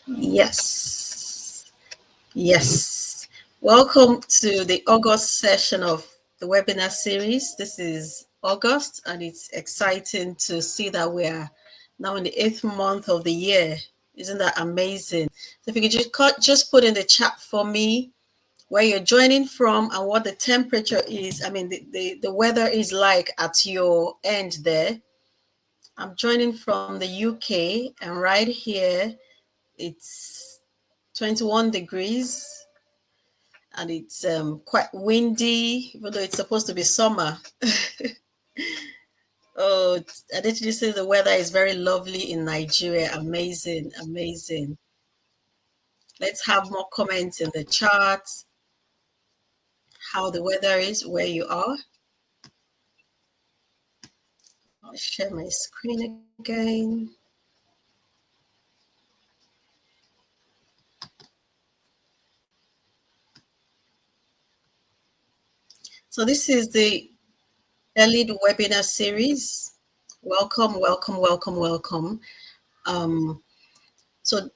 Yes, yes. Welcome to the August session of the webinar series. This is August, and it's exciting to see that we are now in the 8th month of the year. Isn't that amazing? So if you could just put in the chat for me where you're joining from and what the temperature is. I mean, the weather is like at your end there. I'm joining from the UK, and right here it's 21 degrees, and it's quite windy, even though it's supposed to be summer. Oh, Adetunji says the weather is very lovely in Nigeria. Amazing, amazing. Let's have more comments in the chat, how the weather is where you are. I'll share my screen again. So this is the eLID webinar series. Welcome, welcome, welcome, welcome. So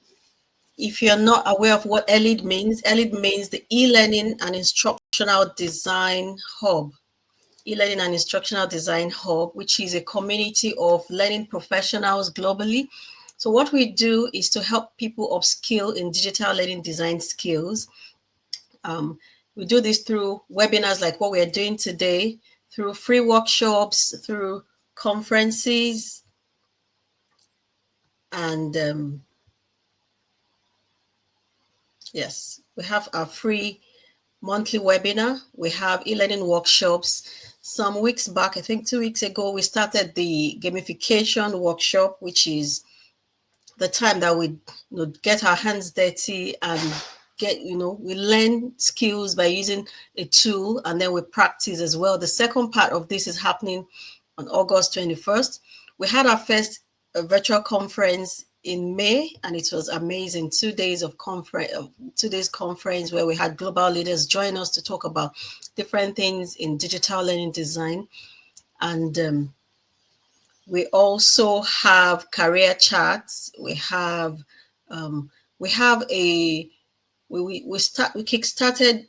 if you're not aware of what eLID means the e-learning and instructional design hub. E-learning and instructional design hub, which is a community of learning professionals globally. So what we do is to help people upskill in digital learning design skills. We do this through webinars like what we're doing today, through free workshops, through conferences, and yes, we have our free monthly webinar. We have e-learning workshops. Some weeks back, I think 2 weeks ago, we started the gamification workshop, which is the time that we get our hands dirty and we learn skills by using a tool, and then we practice as well. The second part of this is happening on August 21st. We had our first virtual conference in May, and it was amazing. 2 days of conference, 2 days conference where we had global leaders join us to talk about different things in digital learning design. And we also have career chats. We kickstarted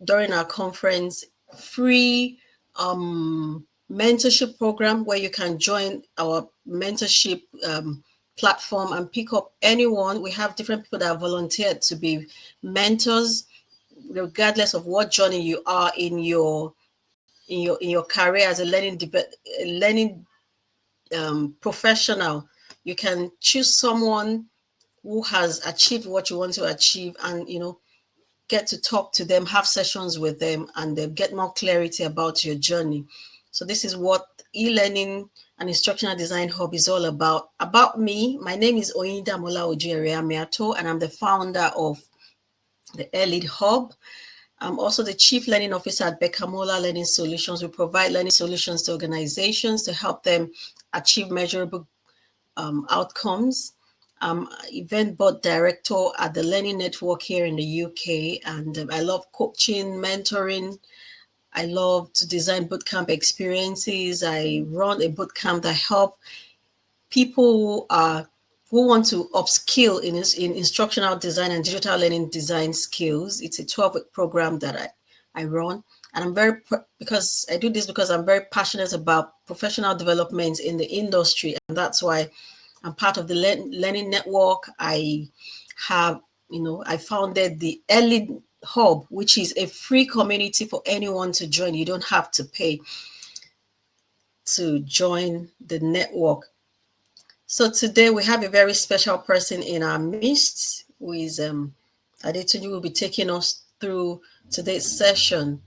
during our conference free mentorship program where you can join our mentorship platform and pick up anyone. We have different people that have volunteered to be mentors, regardless of what journey you are in your career as a learning professional. You can choose someone who has achieved what you want to achieve, and get to talk to them, have sessions with them, and they get more clarity about your journey. So this is what e-learning and instructional design hub is all about. About me, my name is Oyinda Mola Ojiere-Amiato, and I'm the founder of the eLID hub. I'm also the Chief Learning Officer at Bekamola Learning Solutions. We provide learning solutions to organizations to help them achieve measurable outcomes. Event board director at the Learning Network here in the UK, and I love coaching, mentoring. I love to design bootcamp experiences. I run a bootcamp that help people who want to upskill in instructional design and digital learning design skills. It's a 12-week program that I run. And because I do this because I'm very passionate about professional development in the industry. And that's why I'm part of the Learning Network. I founded the eLID Hub, which is a free community for anyone to join. You don't have to pay to join the network. So today we have a very special person in our midst, who is Adetunji, will be taking us through today's session.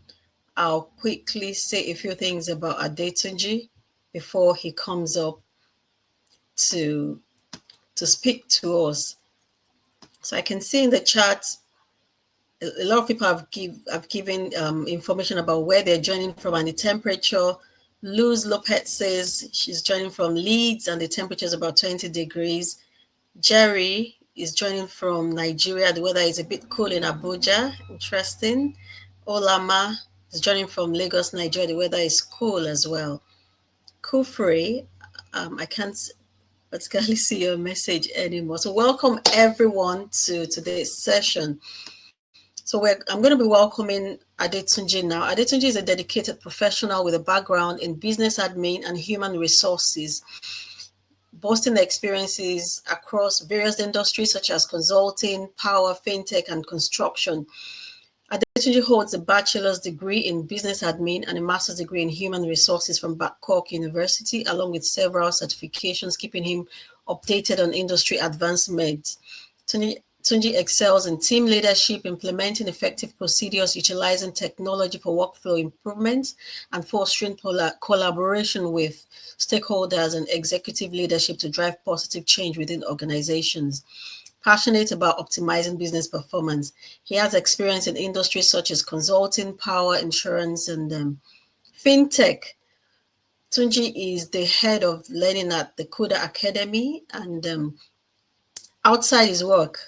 I'll quickly say a few things about Adetunji before he comes up to speak to us. So I can see in the chat, a lot of people have given information about where they're joining from and the temperature. Luz Lopez says she's joining from Leeds and the temperature is about 20 degrees. Jerry is joining from Nigeria. The weather is a bit cool in Abuja. Interesting. Olama is joining from Lagos, Nigeria. The weather is cool as well. Kufri, I can't But can't see your message anymore. So welcome everyone to today's session. So I'm going to be welcoming Adetunji now. Adetunji is a dedicated professional with a background in business admin and human resources, boasting experiences across various industries such as consulting, power, fintech, and construction. Adetunji holds a bachelor's degree in business admin and a master's degree in human resources from Babcock University, along with several certifications, keeping him updated on industry advancements. Tunji excels in team leadership, implementing effective procedures, utilizing technology for workflow improvements, and fostering collaboration with stakeholders and executive leadership to drive positive change within organizations. Passionate about optimizing business performance. He has experience in industries such as consulting, power, insurance, and fintech. Tunji is the head of learning at the Kuda Academy, and outside his work,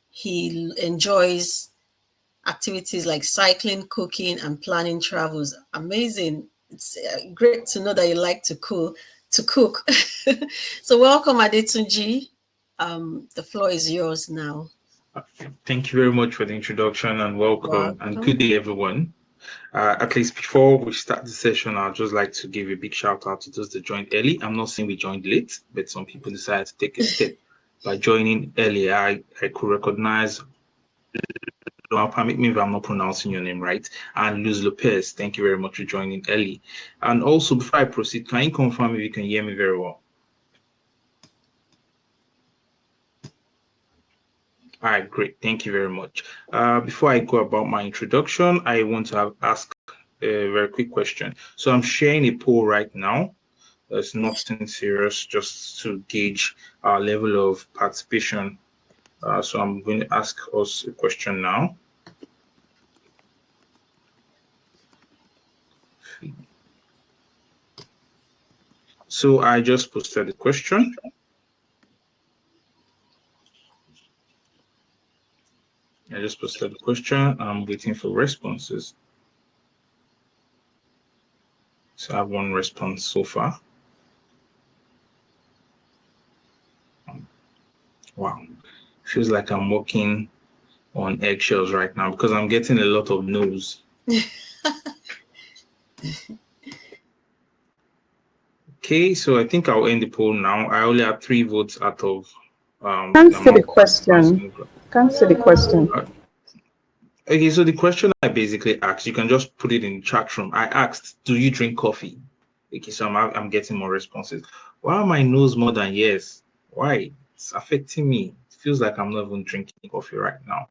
he enjoys activities like cycling, cooking, and planning travels. Amazing. It's great to know that you like to cook. So welcome, Adetunji. The floor is yours now. Thank you very much for the introduction and welcome and good Welcome. day, everyone. At least before we start the session, I'd just like to give a big shout out to those that joined early. I'm not saying we joined late, but some people decided to take a step by joining early. I could recognize, permit me if I'm not pronouncing your name right, and Luz Lopez. Thank you very much for joining early. And also, before I proceed, can you confirm if you can hear me very well? All right, great. Thank you very much. Before I go about my introduction, I want to ask a very quick question. So I'm sharing a poll right now. It's nothing serious, just to gauge our level of participation. So I'm going to ask us a question now. So I just posted the question. I'm waiting for responses. So I have one response so far. Wow. Feels like I'm walking on eggshells right now because I'm getting a lot of no's. Okay, so I think I'll end the poll now. I only have 3 votes out of Can't see the question. Can't see the question. Okay, so the question I basically asked, you can just put it in the chat room. I asked, do you drink coffee? Okay, so I'm getting more responses. Why are my nose more than yes? Why? It's affecting me. It feels like I'm not even drinking coffee right now.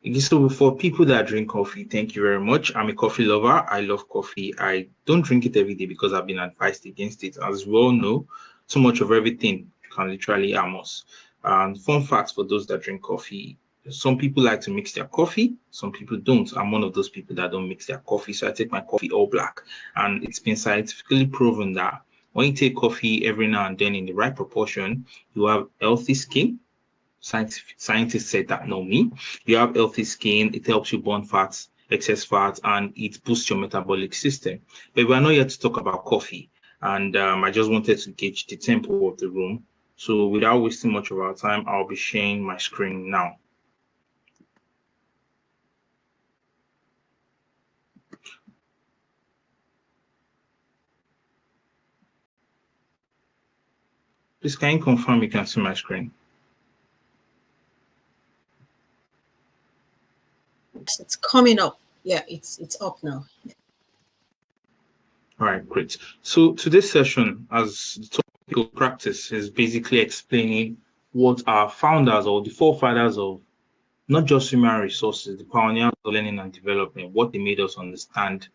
Okay, so for people that drink coffee, thank you very much. I'm a coffee lover. I love coffee. I don't drink it every day because I've been advised against it. As we all know, too much of everything can literally harm us. And fun facts for those that drink coffee, some people like to mix their coffee, some people don't. I'm one of those people that don't mix their coffee, so I take my coffee all black. And it's been scientifically proven that when you take coffee every now and then in the right proportion, you have healthy skin. Scientists said that, not me. You have healthy skin, it helps you burn fats, excess fats, and it boosts your metabolic system. But we're not here to talk about coffee. And I just wanted to gauge the tempo of the room. So without wasting much of our time, I'll be sharing my screen now. Please, can you confirm you can see my screen? It's coming up. Yeah, it's up now. All right, great. So today's session, as the topic of practice, is basically explaining what our founders or the forefathers of not just human resources, the pioneers of learning and development, what they made us understand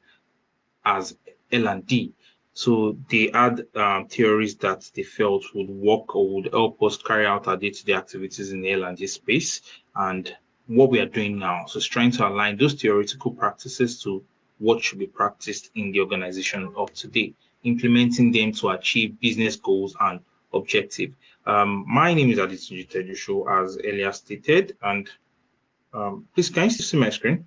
as LnD. So they had theories that they felt would work or would help us carry out our day-to-day activities in the LnD space and what we are doing now. So it's trying to align those theoretical practices to what should be practiced in the organization of today, implementing them to achieve business goals and objectives. My name is Adetunji Tejuosho, as earlier stated, and please, can you see my screen?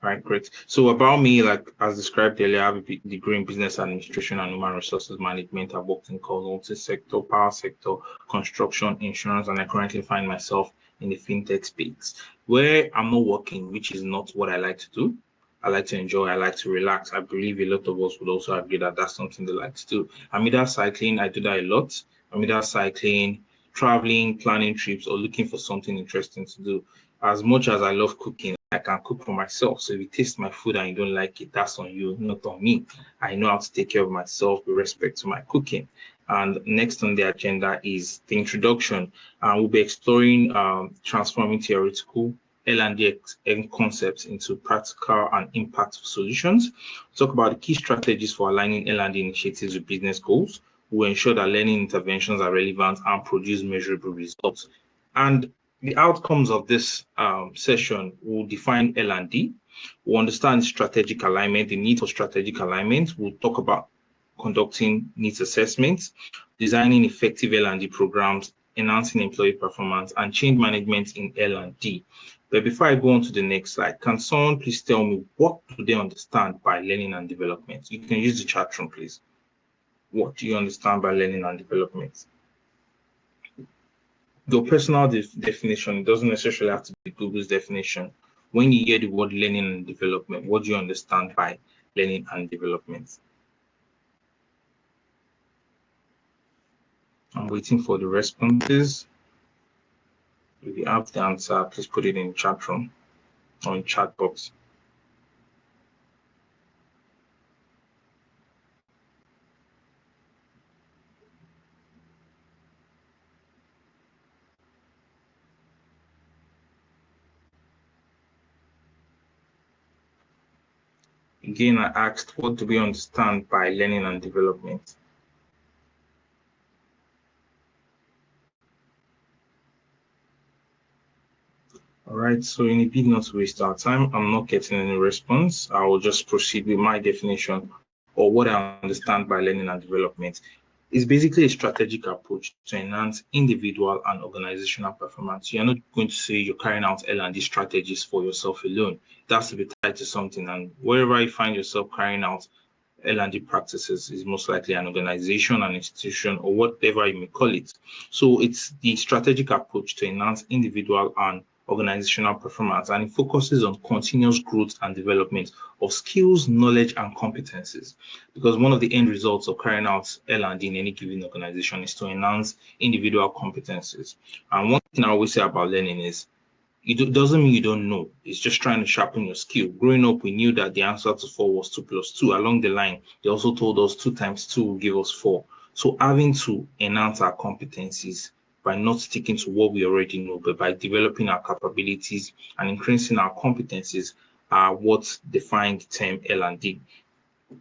All right, great. So about me, like as described earlier, I have a degree in business administration and human resources management. I've worked in consulting sector, power sector, construction, insurance, and I currently find myself in the fintech space where I'm not working, which is not what I like to do. I like to enjoy, I like to relax. I believe a lot of us would also agree that that's something they like to do. I'm either cycling, I do that a lot. I'm either cycling, traveling, planning trips, or looking for something interesting to do. As much as I love cooking, I can cook for myself. So if you taste my food and you don't like it, that's on you, not on me. I know how to take care of myself with respect to my cooking. And next on the agenda is the introduction. We'll be exploring transforming theoretical L&D concepts into practical and impactful solutions. We'll talk about the key strategies for aligning L&D initiatives with business goals. We'll ensure that learning interventions are relevant and produce measurable results. And the outcomes of this session will define L&D. We'll understand strategic alignment, the need for strategic alignment. We'll talk about conducting needs assessments, designing effective L&D programs, enhancing employee performance, and change management in L&D. But before I go on to the next slide, can someone please tell me what do they understand by learning and development? You can use the chat room, please. What do you understand by learning and development? Your personal definition, it doesn't necessarily have to be Google's definition. When you hear the word learning and development, what do you understand by learning and development? I'm waiting for the responses. If you have the answer, please put it in the chat room or in chat box. Again, I asked, what do we understand by learning and development? All right, so in a bid not to waste our time, I'm not getting any response. I will just proceed with my definition or what I understand by learning and development. It's basically a strategic approach to enhance individual and organizational performance. You're not going to say you're carrying out L&D strategies for yourself alone. It has to be tied to something, and wherever you find yourself carrying out L&D practices is most likely an organization, an institution, or whatever you may call it. So it's the strategic approach to enhance individual and organizational performance, and it focuses on continuous growth and development of skills, knowledge, and competencies. Because one of the end results of carrying out L&D in any given organization is to enhance individual competencies. And one thing I always say about learning is it doesn't mean you don't know. It's just trying to sharpen your skill. Growing up, we knew that the answer to 4 was 2 plus 2. Along the line, they also told us 2 times 2 will give us 4. So having to enhance our competencies by not sticking to what we already know, but by developing our capabilities and increasing our competencies are what define the term L&D.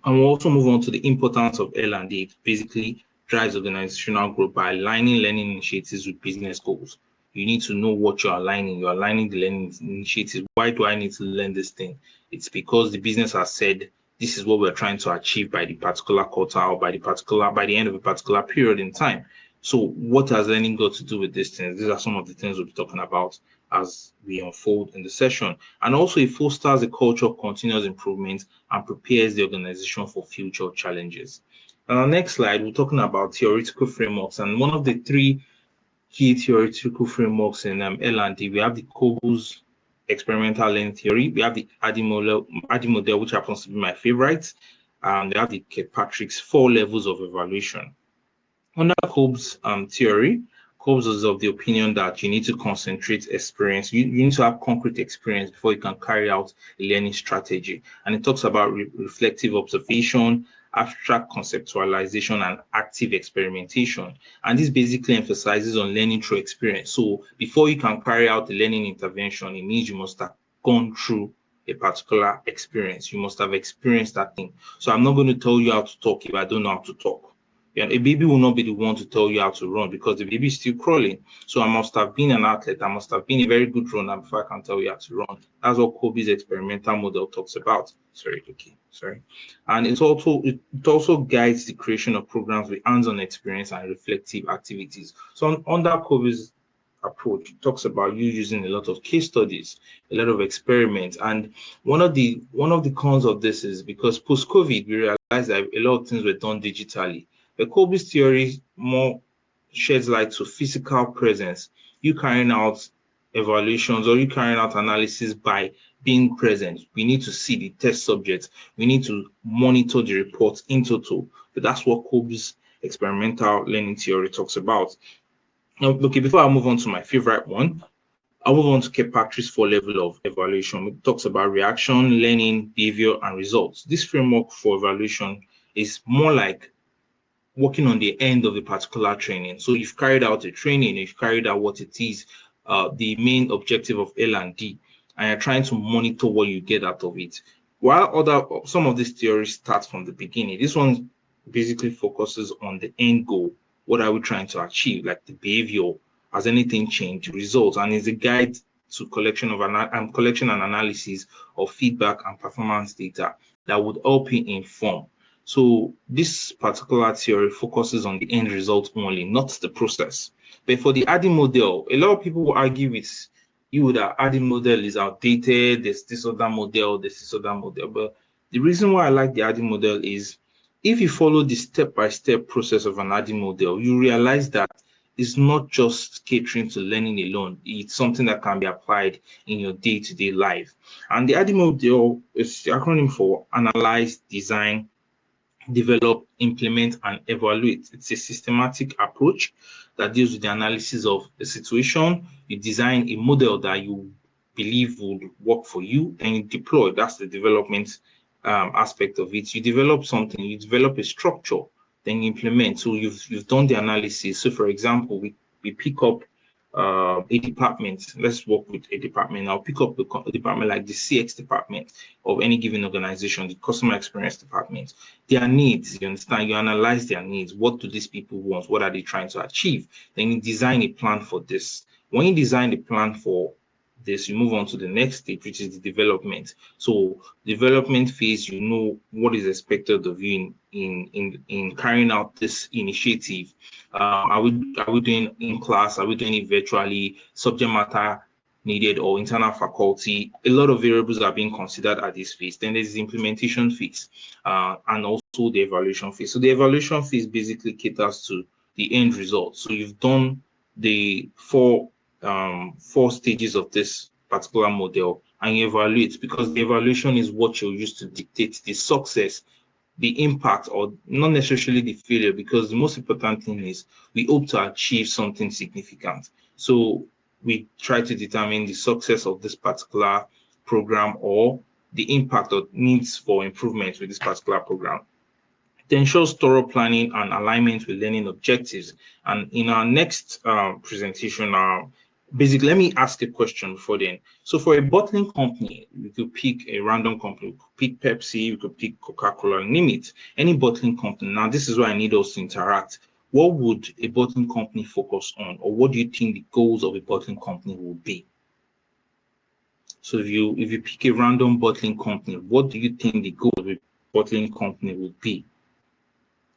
And we'll also move on to the importance of L&D. It basically drives organizational growth by aligning learning initiatives with business goals. You need to know what you're aligning. You're aligning the learning initiatives. Why do I need to learn this thing? It's because the business has said this is what we're trying to achieve by the particular quarter or by the end of a particular period in time. So what has learning got to do with these things? These are some of the things we'll be talking about as we unfold in the session. And also it fosters a culture of continuous improvement and prepares the organization for future challenges. On our next slide, we're talking about theoretical frameworks. And one of the 3 key theoretical frameworks in L&D, we have the COGS experimental learning theory, we have the ADDIE model, which happens to be my favorite, and we have the Kirkpatrick's 4 levels of evaluation. Under COGS theory, COGS is of the opinion that you need to concentrate experience. You need to have concrete experience before you can carry out a learning strategy. And it talks about reflective observation, abstract conceptualization, and active experimentation. And this basically emphasizes on learning through experience. So before you can carry out the learning intervention, it means you must have gone through a particular experience. You must have experienced that thing. So I'm not going to tell you how to talk if I don't know how to talk. A baby will not be the one to tell you how to run because the baby is still crawling. So I must have been an athlete. I must have been a very good runner before I can tell you how to run. That's what Kobe's experimental model talks about. Sorry. And it also guides the creation of programs with hands-on experience and reflective activities. So under Kobe's approach. It talks about you using a lot of case studies, a lot of experiments. And one of the cons of this is because post-COVID, we realized that a lot of things were done digitally. The Kolbe's theory more sheds light to physical presence, you carrying out evaluations or you carrying out analysis by being present. We need to see the test subjects. We need to monitor the reports in total. But that's what Kolbe's experimental learning theory talks about. Now, okay, before I move on to my favorite one, I'll move on to Kirkpatrick's 4-level of evaluation. It talks about reaction, learning, behavior, and results. This framework for evaluation is more like working on the end of a particular training. So you've carried out a training, you've carried out what it is, the main objective of LnD, and you're trying to monitor what you get out of it. While some of these theories start from the beginning, this one basically focuses on the end goal. What are we trying to achieve? Like the behavior, has anything changed? Results, and is a guide to collection and analysis of feedback and performance data that would help you inform. So this particular theory focuses on the end result only, not the process. But for the ADDIE model, a lot of people will argue with you that ADDIE model is outdated, there's this other model, But the reason why I like the ADDIE model is if you follow the step-by-step process of an ADDIE model, you realize that it's not just catering to learning alone. It's something that can be applied in your day-to-day life. And the ADDIE model is the acronym for Analyze, Design, Develop, Implement, and Evaluate. It's a systematic approach that deals with the analysis of the situation. You design a model that you believe would work for you, and you deploy. That's the development aspect of it. You develop something, you develop a structure, then you implement. So you've done the analysis. So for example, we pick up a department. Let's work with a department. I'll pick up a department like the CX department of any given organization, the customer experience department. Their needs, you understand, you analyze their needs. What do these people want? What are they trying to achieve? Then you design a plan for this. When you design the plan for this, you move on to the next stage, which is the development. So development phase, you know what is expected of you in carrying out this initiative. Are we doing in class? Are we doing it virtually? Subject matter needed or internal faculty? A lot of variables are being considered at this phase. Then there's the implementation phase and also the evaluation phase. So the evaluation phase basically caters to the end result. So you've done the four stages of this particular model and you evaluate, because the evaluation is what you'll use to dictate the success, the impact, or not necessarily the failure, because the most important thing is we hope to achieve something significant. So we try to determine the success of this particular program or the impact or needs for improvement with this particular program. It ensures thorough planning and alignment with learning objectives. And in our next presentation, basically, let me ask a question before then. So for a bottling company, we could pick a random company. We could pick Pepsi, we could pick Coca-Cola, name it. Any bottling company. Now, this is where I need us to interact. What would a bottling company focus on? Or what do you think the goals of a bottling company would be? So if you pick a random bottling company, what do you think the goal of a bottling company would be?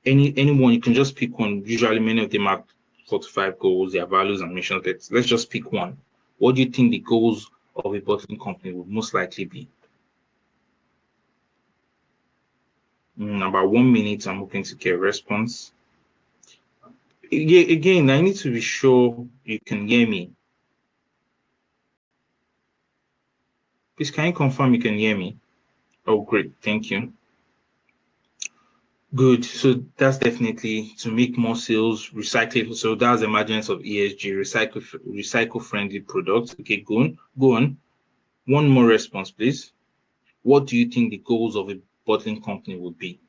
Anyone, you can just pick one. Usually many of them have 45 goals, their values and mission. Let's just pick one. What do you think the goals of a bottling company would most likely be? About 1 minute, I'm hoping to get a response. Again, I need to be sure you can hear me. Please, can you confirm you can hear me? Oh, great. Thank you. Good. So that's definitely to make more sales, recycle. So that's emergence of ESG, recycle-friendly products. Okay, go on. One more response, please. What do you think the goals of a bottling company would be?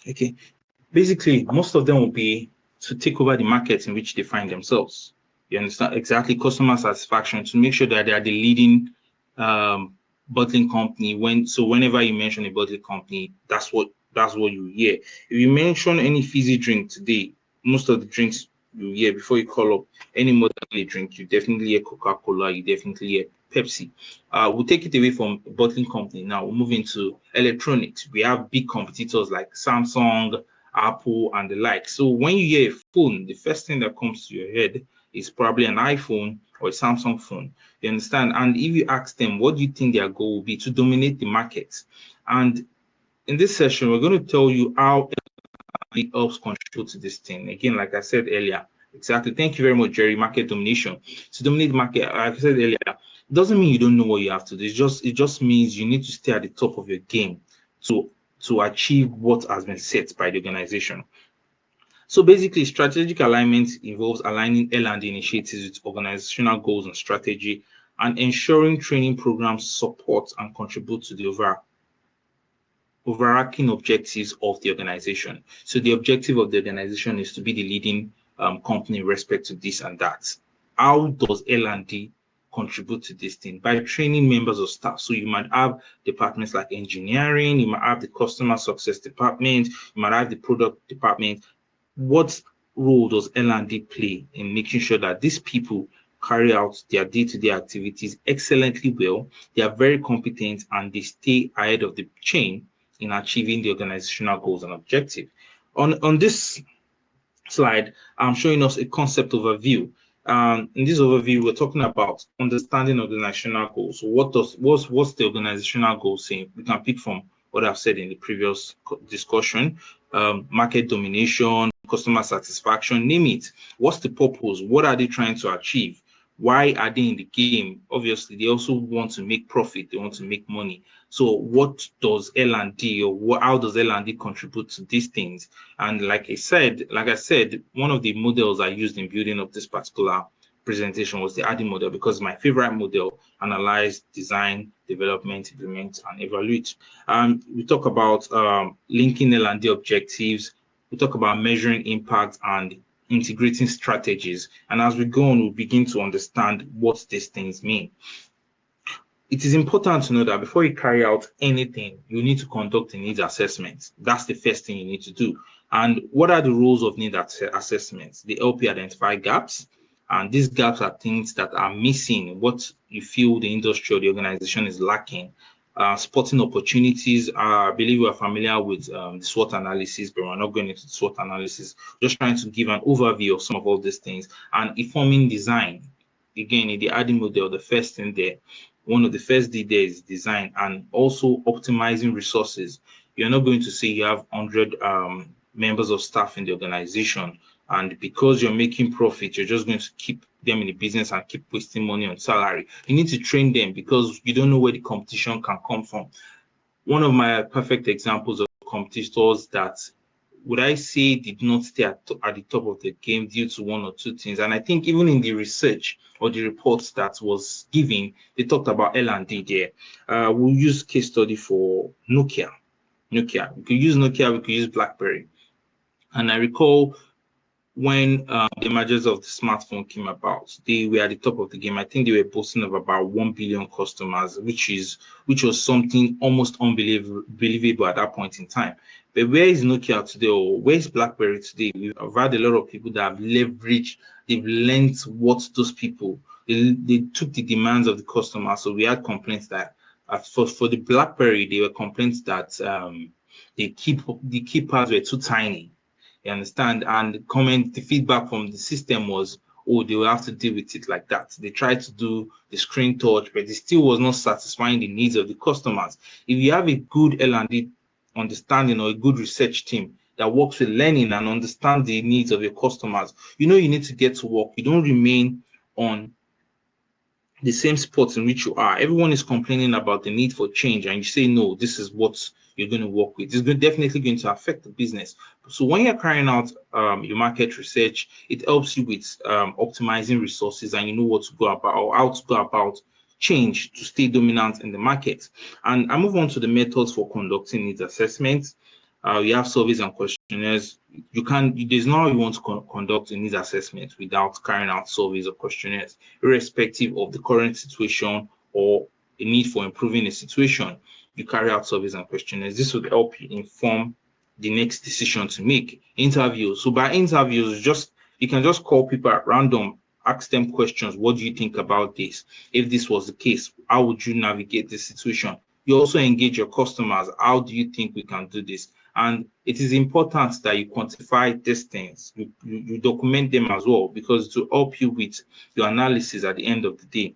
Okay. Basically, most of them will be to take over the markets in which they find themselves. You understand? Exactly. Customer satisfaction, to make sure that they are the leading bottling company. Whenever you mention a bottling company, that's what you hear. If you mention any fizzy drink today, most of the drinks you hear before you call up any modern drink, you definitely hear Coca-Cola, you definitely hear Pepsi. We'll take it away from a bottling company. Now we'll move into electronics. We have big competitors like Samsung, Apple, and the like. So when you hear a phone, the first thing that comes to your head is probably an iPhone or a Samsung phone. You understand? And if you ask them, what do you think their goal will be? To dominate the market. And in this session, we're going to tell you how it helps contribute to this thing. Again, like I said earlier, exactly. Thank you very much, Jerry. Market domination. To dominate the market, like I said earlier, it doesn't mean you don't know what you have to do. It just means you need to stay at the top of your game to achieve what has been set by the organization. So basically, strategic alignment involves aligning L&D initiatives with organizational goals and strategy, and ensuring training programs support and contribute to the overarching objectives of the organization. So the objective of the organization is to be the leading company in respect to this and that. How does L&D contribute to this thing? By training members of staff. So you might have departments like engineering, you might have the customer success department, you might have the product department. What role does L&D play in making sure that these people carry out their day-to-day activities excellently well? They are very competent and they stay ahead of the chain in achieving the organizational goals and objective. On this slide, I'm showing us a concept overview. In this overview, we're talking about understanding organizational goals. So what's the organizational goal saying? We can pick from what I've said in the previous discussion. Market domination, customer satisfaction, name it. What's the purpose? What are they trying to achieve? Why are they in the game? Obviously, they also want to make profit. They want to make money. So what does L&D or how does L&D contribute to these things? And like I said, one of the models I used in building up this particular presentation was the ADDIE model, because my favorite model: analyze, design, development, implement, and evaluate. We talk about linking L&D objectives. We talk about measuring impact and integrating strategies. And as we go on, we'll begin to understand what these things mean. It is important to know that before you carry out anything, you need to conduct a needs assessment. That's the first thing you need to do. And what are the rules of need assessments? They help you identify gaps. And these gaps are things that are missing, what you feel the industry or the organization is lacking. Spotting opportunities. I believe we are familiar with the SWOT analysis, but we're not going into the SWOT analysis. Just trying to give an overview of some of all these things. And informing design. Again, in the ADDIE model, the first thing there, one of the first D there is design, and also optimizing resources. You're not going to say you have 100 members of staff in the organization, and because you're making profit, you're just going to keep them in the business and keep wasting money on salary. You need to train them because you don't know where the competition can come from. One of my perfect examples of competitors that would I say did not stay at the top of the game due to one or two things. And I think even in the research or the reports that was given, they talked about L&D there. We'll use case study for Nokia. We could use Nokia, we could use BlackBerry. And I recall when the emergence of the smartphone came about, they were at the top of the game. I think they were boasting of about 1 billion customers, which was something almost unbelievable at that point in time. But where is Nokia today, or where is BlackBerry today? We've had a lot of people that have leveraged, they've learned what those people, they took the demands of the customer. So we had complaints that for the BlackBerry, they were complaints that the keypads were too tiny. You understand? And the feedback from the system was, oh, they will have to deal with it like that. They tried to do the screen touch, but it still was not satisfying the needs of the customers. If you have a good L&D understanding or a good research team that works with learning and understand the needs of your customers, you need to get to work. You don't remain on the same spot in which you are. Everyone is complaining about the need for change, and you say, no, this is what you're going to work with. It's definitely going to affect the business. So when you're carrying out your market research, it helps you with optimizing resources, and you know what to go about or how to go about change to stay dominant in the market. And I move on to the methods for conducting needs assessments. You have surveys and questionnaires. There's no how you want to conduct a needs assessment without carrying out surveys or questionnaires, irrespective of the current situation or a need for improving a situation. You carry out surveys and questionnaires. This would help you inform the next decision to make. Interviews. So by interviews, you can just call people at random, Ask them questions. What do you think about this? If this was the case, how would you navigate the situation? You also engage your customers. How do you think we can do this? And it is important that you quantify these things. You document them as well, because to help you with your analysis at the end of the day.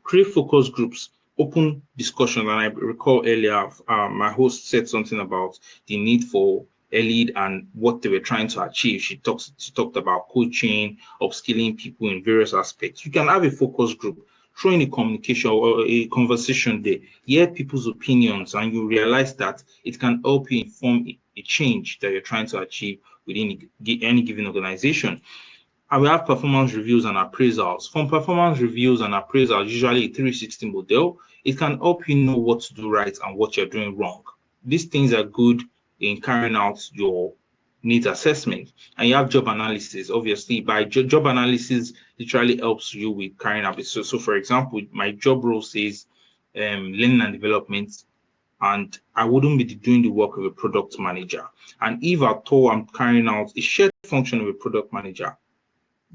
Create focus groups, open discussion. And I recall earlier, my host said something about the need for eLID and what they were trying to achieve. She talked about coaching, upskilling people in various aspects. You can have a focus group, throw in a communication or a conversation there, hear people's opinions, and you realize that it can help you inform a change that you're trying to achieve within any given organization. And we have performance reviews and appraisals. From performance reviews and appraisals, usually a 360 model, it can help you know what to do right and what you're doing wrong. These things are good in carrying out your needs assessment. And you have job analysis. Obviously, by job analysis literally helps you with carrying out it. So for example, my job role says learning and development, and I wouldn't be doing the work of a product manager. And if at all I'm carrying out a shared function of a product manager,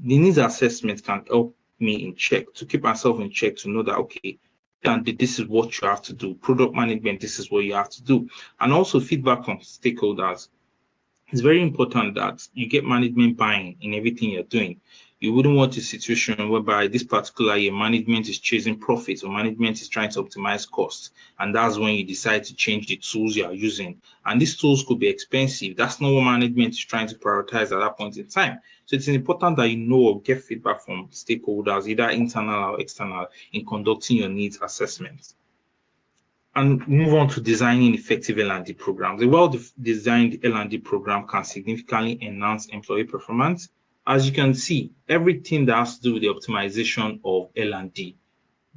the needs assessment can help me in check, to keep myself in check, to know that, okay, and this is what you have to do. Product management, this is what you have to do. And also feedback from stakeholders. It's very important that you get management buy-in in everything you're doing. You wouldn't want a situation whereby this particular year management is chasing profits or management is trying to optimize costs. And that's when you decide to change the tools you are using. And these tools could be expensive. That's not what management is trying to prioritize at that point in time. So it's important that you know or get feedback from stakeholders, either internal or external, in conducting your needs assessments. And move on to designing effective L&D programs. A well-designed L&D program can significantly enhance employee performance. As you can see, everything that has to do with the optimization of L&D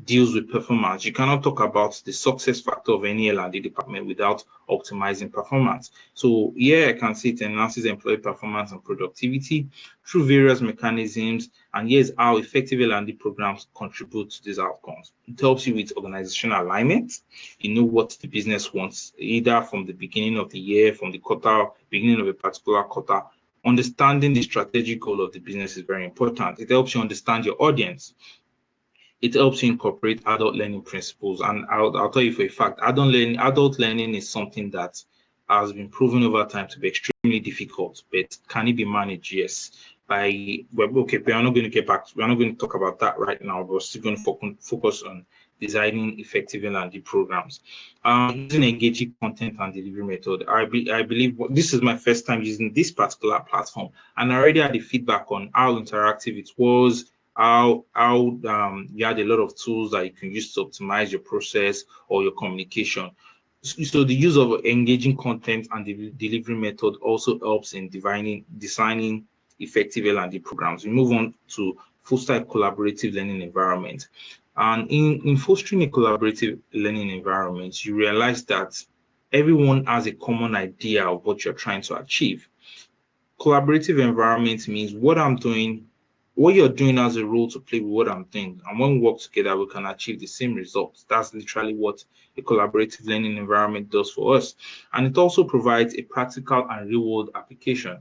deals with performance. You cannot talk about the success factor of any L&D department without optimizing performance. So here I can see it enhances employee performance and productivity through various mechanisms. And here's how effective L&D programs contribute to these outcomes. It helps you with organizational alignment. You know what the business wants, either from the beginning of the year, from the quarter, beginning of a particular quarter. Understanding the strategic goal of the business is very important. It helps you understand your audience. It helps you incorporate adult learning principles. And I'll tell you for a fact, adult learning is something that has been proven over time to be extremely difficult, but can it be managed? Yes. We're not going to talk about that right now, but we're still going to focus on designing effective L&D programs. Using engaging content and delivery method. I believe this is my first time using this particular platform, and I already had the feedback on how interactive it was, how you had a lot of tools that you can use to optimize your process or your communication. So the use of engaging content and the delivery method also helps in designing effective L&D programs. We move on to foster a collaborative learning environment. And in fostering a collaborative learning environment, you realize that everyone has a common idea of what you're trying to achieve. Collaborative environment means what you're doing has a role to play with what I'm doing. And when we work together, we can achieve the same results. That's literally what a collaborative learning environment does for us. And it also provides a practical and real-world application.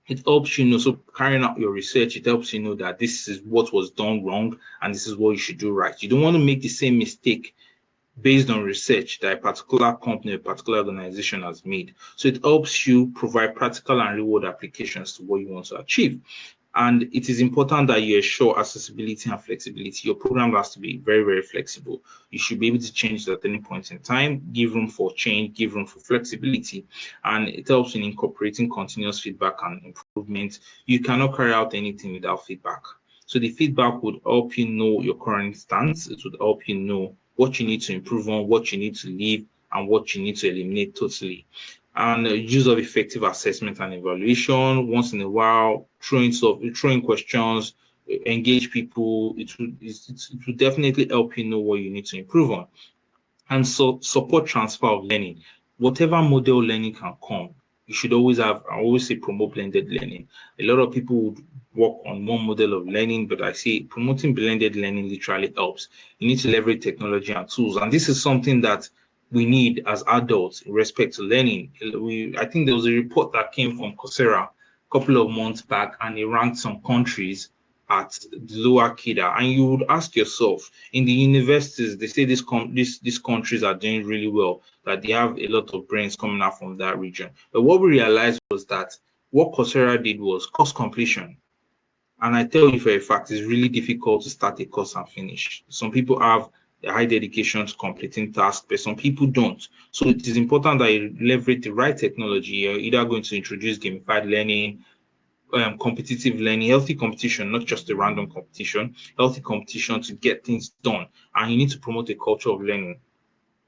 It helps you know, so carrying out your research, it helps you know that this is what was done wrong and this is what you should do right. You don't want to make the same mistake based on research that a particular company, a particular organization has made. So it helps you provide practical and real-world applications to what you want to achieve. And it is important that you ensure accessibility and flexibility. Your program has to be very, very flexible. You should be able to change at any point in time, give room for change, give room for flexibility. And it helps in incorporating continuous feedback and improvement. You cannot carry out anything without feedback. So the feedback would help you know your current stance. It would help you know what you need to improve on, what you need to leave, and what you need to eliminate totally. And use of effective assessment and evaluation. Once in a while, throwing questions, engage people. It will definitely help you know what you need to improve on. And so support transfer of learning. Whatever model learning can come, you should always I always say promote blended learning. A lot of people would work on one model of learning, but I say promoting blended learning literally helps. You need to leverage technology and tools. And this is something that we need as adults in respect to learning. I think there was a report that came from Coursera a couple of months back, and it ranked some countries at the lower Kida, and you would ask yourself, in the universities, they say these countries are doing really well, that they have a lot of brains coming out from that region. But what we realized was that what Coursera did was course completion. And I tell you for a fact, it's really difficult to start a course and finish. Some people have a high dedication to completing tasks, but some people don't. So it is important that you leverage the right technology. You're either going to introduce gamified learning, competitive learning, healthy competition, not just a random competition, healthy competition to get things done. And you need to promote a culture of learning.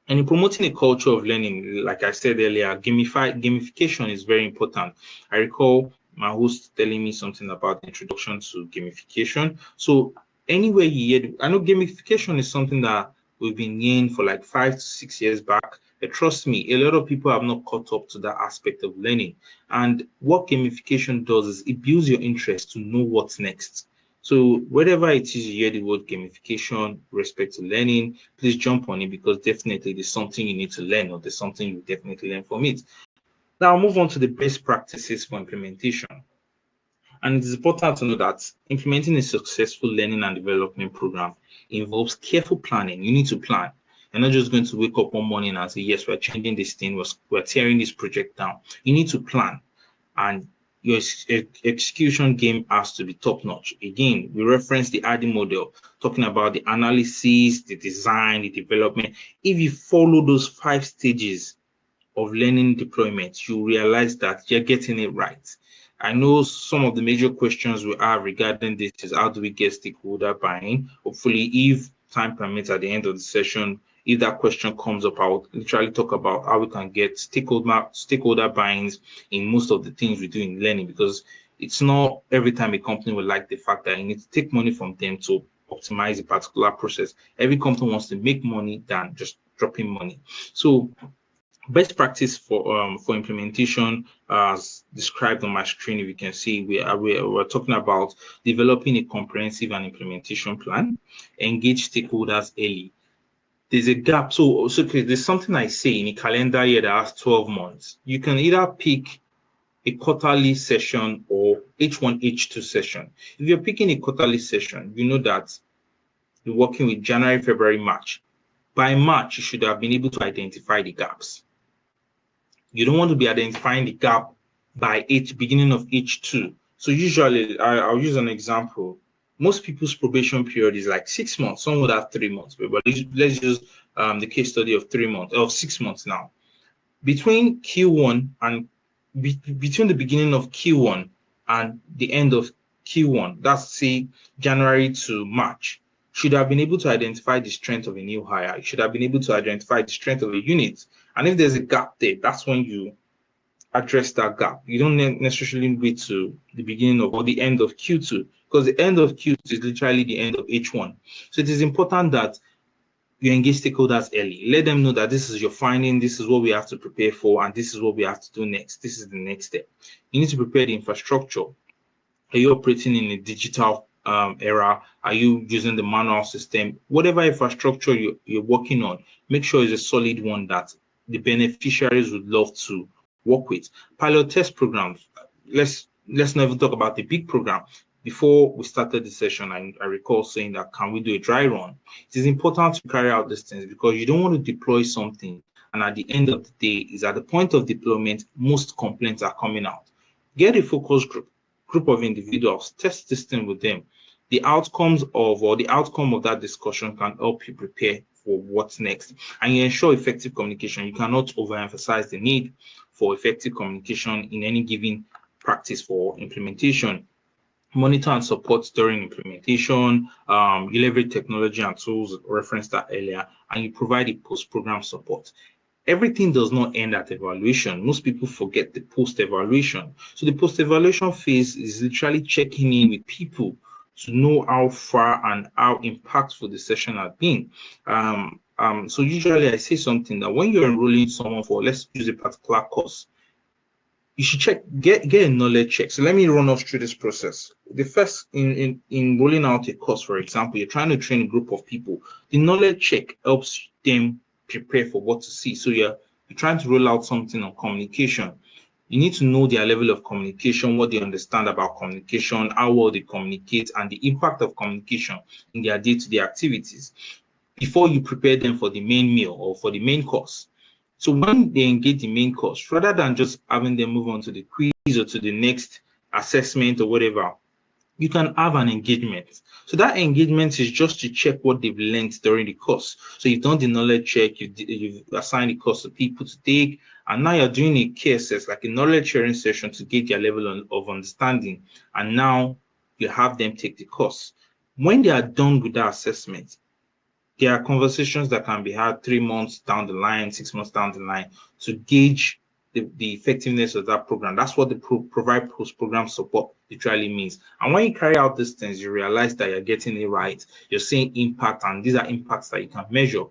And in promoting a culture of learning, like I said earlier, gamification is very important. I recall my host telling me something about the introduction to gamification. So anywhere you hear, I know gamification is something that we've been hearing for like 5 to 6 years back. But trust me, a lot of people have not caught up to that aspect of learning. And what gamification does is it builds your interest to know what's next. So whatever it is you hear the word gamification, respect to learning, please jump on it, because definitely there's something you need to learn, or there's something you definitely learn from it. Now I'll move on to the best practices for implementation. And it is important to know that implementing a successful learning and development program involves careful planning. You need to plan. You're not just going to wake up one morning and say, yes, we're changing this thing, we're tearing this project down. You need to plan. And your execution game has to be top notch. Again, we reference the ADDIE model, talking about the analysis, the design, the development. If you follow those 5 stages of learning deployment, you realize that you're getting it right. I know some of the major questions we have regarding this is, how do we get stakeholder buy-in? Hopefully, if time permits at the end of the session, if that question comes up, I'll literally talk about how we can get stakeholder buy-ins in most of the things we do in learning, because it's not every time a company will like the fact that you need to take money from them to optimize a particular process. Every company wants to make money than just dropping money. So best practice for implementation, as described on my screen, if you can see, we're talking about developing a comprehensive and implementation plan, engage stakeholders early. There's a gap. So okay, there's something I say in a calendar year that has 12 months. You can either pick a quarterly session or H1, H2 session. If you're picking a quarterly session, you know that you're working with January, February, March. By March, you should have been able to identify the gaps. You don't want to be identifying the gap by beginning of H2. So usually, I'll use an example. Most people's probation period is like 6 months. Some would have 3 months, but let's use the case study of 3 months, of 6 months now. Between Q1 and between the beginning of Q1 and the end of Q1, that's say January to March, should have been able to identify the strength of a new hire. You should have been able to identify the strength of a unit. And if there's a gap there, that's when you address that gap. You don't necessarily wait to the beginning of or the end of Q2, because the end of Q2 is literally the end of H1. So it is important that you engage stakeholders early. Let them know that this is your finding, this is what we have to prepare for, and this is what we have to do next. This is the next step. You need to prepare the infrastructure. Are you operating in a digital era? Are you using the manual system? Whatever infrastructure you're working on, make sure it's a solid one that the beneficiaries would love to work with. Pilot test programs. Let's not even talk about the big program. Before we started the session, I recall saying that, can we do a dry run? It is important to carry out these things, because you don't want to deploy something and at the end of the day, is at the point of deployment, most complaints are coming out. Get a focus group of individuals, test this thing with them. The outcome of that discussion can help you prepare for what's next. And you ensure effective communication. You cannot overemphasize the need for effective communication in any given practice for implementation. Monitor and support during implementation. You leverage technology and tools, referenced that earlier, and you provide a post-program support. Everything does not end at evaluation. Most people forget the post-evaluation. So the post-evaluation phase is literally checking in with people to know how far and how impactful the session has been. So usually I say something that when you're enrolling someone for, let's use a particular course, you should get a knowledge check. So let me run us through this process. The first, in rolling out a course, for example, you're trying to train a group of people. The knowledge check helps them prepare for what to see. So you're trying to roll out something on communication. You need to know their level of communication, what they understand about communication, how well they communicate, and the impact of communication in their day-to-day activities before you prepare them for the main meal or for the main course. So when they engage the main course, rather than just having them move on to the quiz or to the next assessment or whatever, you can have an engagement. So that engagement is just to check what they've learned during the course. So you've done the knowledge check, you've assigned the course to people to take, and now you're doing a case assess, like a knowledge sharing session to get their level of understanding. And now you have them take the course. When they are done with that assessment, there are conversations that can be had 3 months down the line, 6 months down the line to gauge the effectiveness of that program. That's what the provide post-program support literally means. And when you carry out these things, you realize that you're getting it right. You're seeing impact, and these are impacts that you can measure.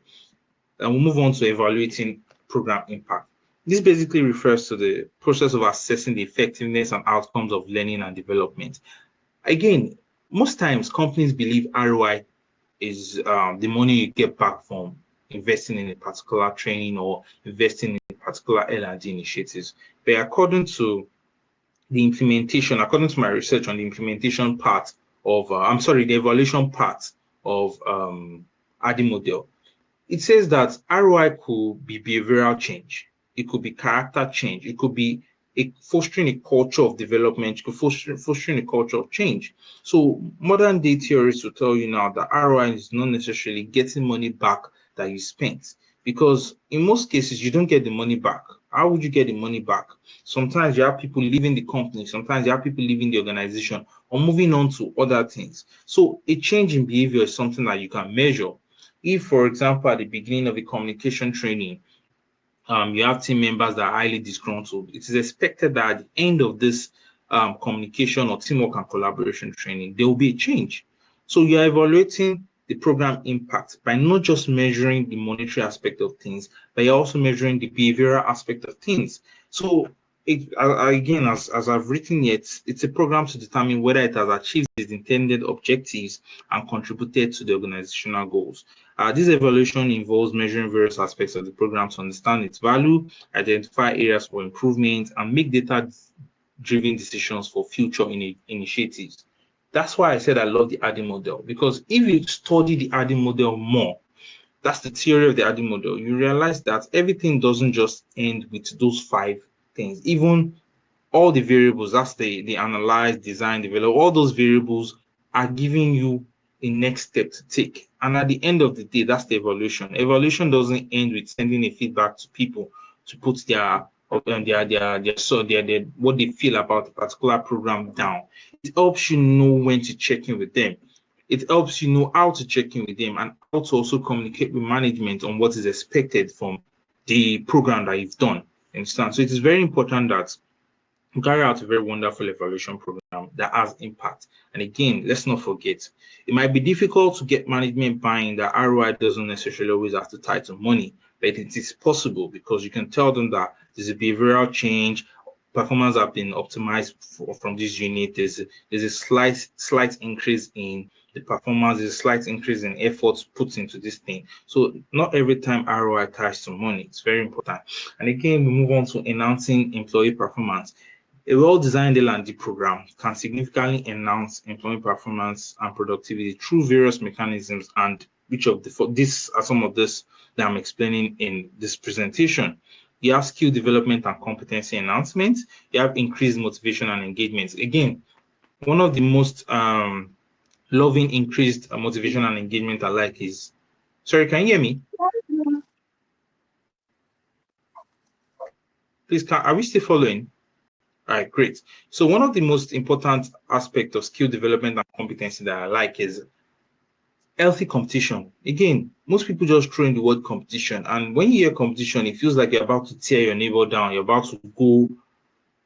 And we'll move on to evaluating program impact. This basically refers to the process of assessing the effectiveness and outcomes of learning and development. Again, most times companies believe ROI is the money you get back from investing in a particular training or investing in a particular LnD initiatives. But according to the implementation, according to my research on the implementation part of, the evaluation part of ADDIE model, it says that ROI could be behavioral change, it could be character change, it could be fostering a culture of development, fostering a culture of change. So modern day theorists will tell you now that ROI is not necessarily getting money back that you spent, because in most cases you don't get the money back. How would you get the money back? Sometimes you have people leaving the company, sometimes you have people leaving the organization or moving on to other things. So a change in behavior is something that you can measure. If, for example, at the beginning of a communication training, you have team members that are highly disgruntled, it is expected that at the end of this communication or teamwork and collaboration training, there will be a change. So you're evaluating the program impact by not just measuring the monetary aspect of things, but you're also measuring the behavioral aspect of things. So again, as I've written it, it's a program to determine whether it has achieved its intended objectives and contributed to the organizational goals. This evaluation involves measuring various aspects of the program to understand its value, identify areas for improvement, and make data-driven decisions for future initiatives. That's why I said I love the ADDIE model, because if you study the ADDIE model more, that's the theory of the ADDIE model, you realize that everything doesn't just end with those 5 things. Even all the variables, that's the analyze, design, develop, all those variables are giving you a next step to take. And at the end of the day, that's the evaluation. Evaluation doesn't end with sending a feedback to people to put their what they feel about the particular program down. It helps you know when to check in with them. It helps you know how to check in with them and how to also communicate with management on what is expected from the program that you've done. Understand? So it is very important that you carry out a very wonderful evaluation program that has impact. And again, let's not forget, it might be difficult to get management buying that ROI doesn't necessarily always have to tie to money, but it is possible, because you can tell them that there's a behavioral change, performance have been optimized from this unit, there's a slight increase in the performance, there's a slight increase in efforts put into this thing. So not every time ROI ties to money. It's very important. And again, we move on to enhancing employee performance. A well-designed LnD program can significantly enhance employee performance and productivity through various mechanisms, and these are some of this that I'm explaining in this presentation. You have skill development and competency enhancement. You have increased motivation and engagement. Again, one of the most loving increased motivation and engagement I like is, sorry, can you hear me? Please, are we still following? All right, great. So one of the most important aspects of skill development and competency that I like is healthy competition. Again, most people just throw in the word competition, and when you hear competition, it feels like you're about to tear your neighbor down. You're about to go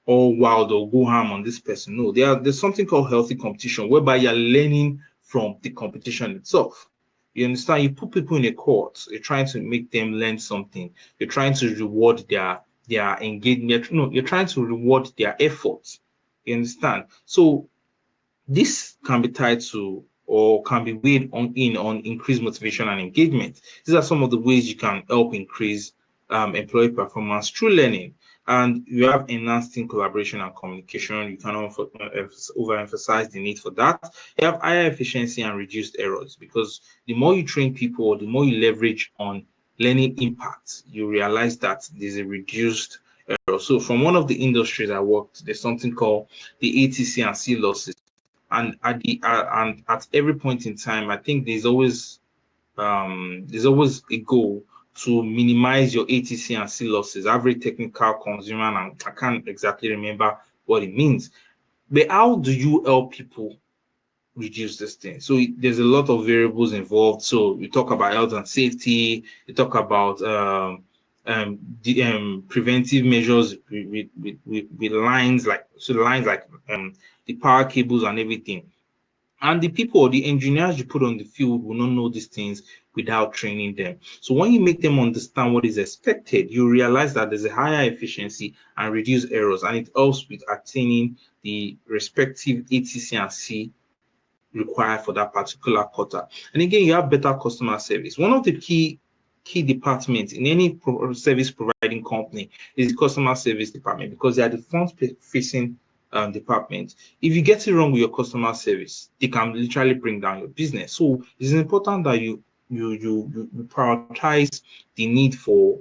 all wild or go ham on this person. No, there's something called healthy competition, whereby you're learning from the competition itself. You understand? You put people in a court, you're trying to make them learn something. You're trying to reward their engagement. No, you're trying to reward their efforts. You understand? So this can be tied to, or can be weighed on increased motivation and engagement. These are some of the ways you can help increase employee performance through learning. And you have enhanced team collaboration and communication. You cannot overemphasize the need for that. You have higher efficiency and reduced errors, because the more you train people, the more you leverage on learning impact, you realize that there's a reduced error. So from one of the industries I worked, there's something called the ATC and C losses. And at every point in time, I think there's always a goal to minimize your ATC and C losses, average technical consumer, and I can't exactly remember what it means. But how do you help people reduce this thing? So there's a lot of variables involved. So you talk about health and safety, you talk about preventive measures with lines like the power cables and everything. And the people or the engineers you put on the field will not know these things without training them. So when you make them understand what is expected, you realize that there's a higher efficiency and reduce errors, and it helps with attaining the respective ATC and C required for that particular quarter. And again, you have better customer service. One of the key departments in any service providing company is the customer service department, because they are the front facing department. If you get it wrong with your customer service, they can literally bring down your business. So it's important that you prioritize the need for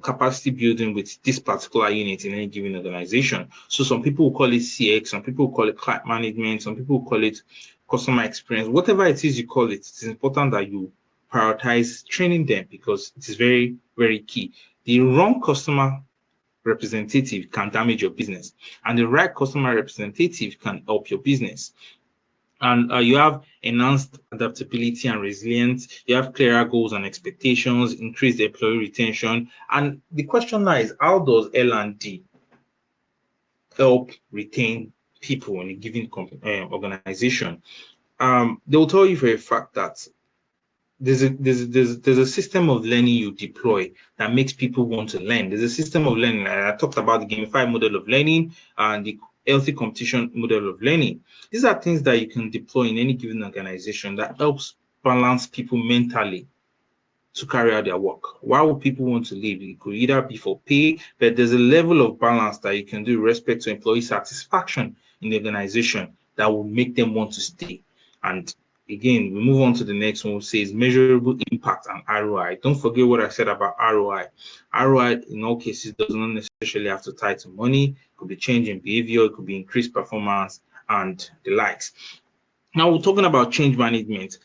capacity building with this particular unit in any given organization. So some people will call it CX, some people will call it client management, some people will call it customer experience. Whatever it is you call it, it's important that you prioritize training them, because it is very, very key. The wrong customer representative can damage your business, and the right customer representative can help your business. And you have enhanced adaptability and resilience. You have clearer goals and expectations, increased employee retention. And the question now is, how does L&D help retain people in a given organization? They will tell you for a fact that there's a system of learning you deploy that makes people want to learn. There's a system of learning. I talked about the gamified model of learning and the healthy competition model of learning. These are things that you can deploy in any given organization that helps balance people mentally to carry out their work. Why would people want to leave? It could either be for pay, but there's a level of balance that you can do with respect to employee satisfaction in the organization that will make them want to stay. And again, we move on to the next one, which says measurable impact and ROI. Don't forget what I said about ROI. ROI in all cases does not necessarily have to tie to money. It could be change in behavior, it could be increased performance, and the likes. Now we're talking about change management.